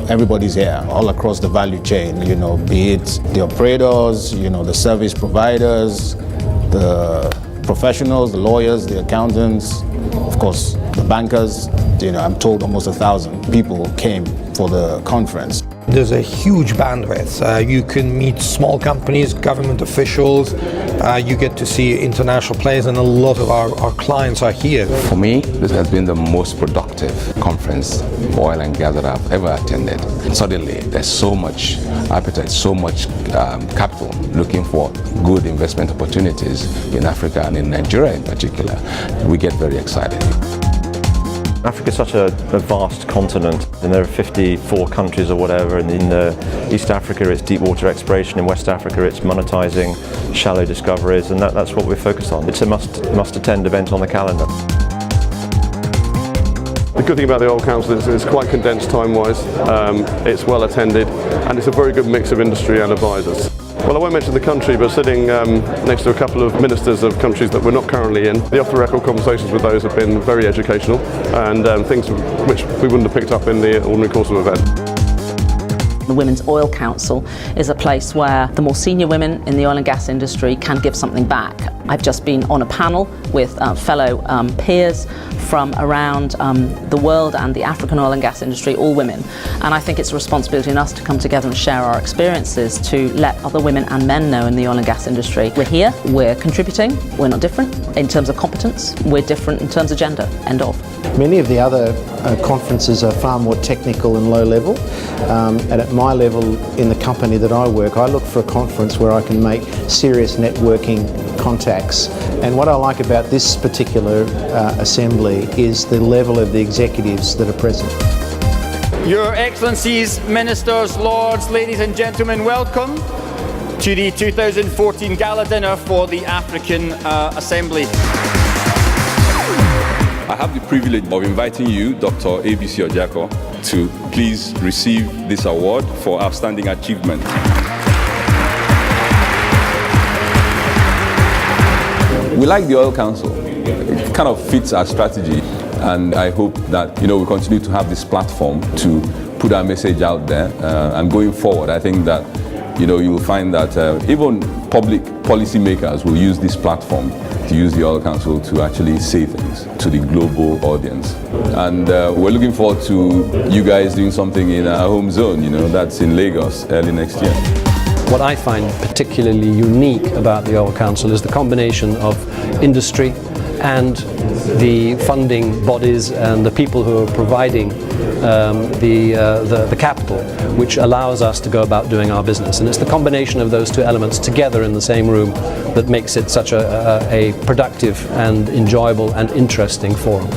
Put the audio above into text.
everybody's here, all across the value chain, be it the operators, the service providers, the professionals, the lawyers, the accountants, of course, the bankers. I'm told almost 1,000 people came for the conference. There's a huge bandwidth. You can meet small companies, government officials, you get to see international players, and a lot of our clients are here. For me, this has been the most productive conference, oil and gas, that I've ever attended. Suddenly, there's so much appetite, so much capital looking for good investment opportunities in Africa and in Nigeria in particular. We get very excited. Africa is such a vast continent, and there are 54 countries or whatever, and in East Africa it's deep water exploration, in West Africa it's monetizing shallow discoveries, and that's what we're focused on. It's a must-attend event on the calendar. The good thing about the Oil Council is it's quite condensed time-wise, it's well attended, and it's a very good mix of industry and advisors. Well, I won't mention the country, but sitting next to a couple of ministers of countries that we're not currently in, the off-the-record conversations with those have been very educational, and things which we wouldn't have picked up in the ordinary course of event. The Women's Oil Council is a place where the more senior women in the oil and gas industry can give something back. I've just been on a panel with fellow peers from around the world and the African oil and gas industry, all women. And I think it's a responsibility on us to come together and share our experiences to let other women and men know in the oil and gas industry. We're here, we're contributing, we're not different in terms of competence, we're different in terms of gender, end of. Many of the other conferences are far more technical and low level, and at my level in the company that I work, I look for a conference where I can make serious networking contacts. And what I like about this particular assembly is the level of the executives that are present. Your Excellencies, Ministers, Lords, ladies and gentlemen, welcome to the 2014 Gala Dinner for the African Assembly. I have the privilege of inviting you, Dr. ABC Ojako, to please receive this award for outstanding achievement. We like the Oil Council. It kind of fits our strategy, and I hope that we continue to have this platform to put our message out there. And going forward, I think that you will find that even public policy makers will use this platform to use the Oil Council to actually say things to the global audience. And we're looking forward to you guys doing something in our home zone, that's in Lagos early next year. What I find particularly unique about the Oil Council is the combination of industry and the funding bodies and the people who are providing the capital, which allows us to go about doing our business. And it's the combination of those two elements together in the same room that makes it such a productive and enjoyable and interesting forum.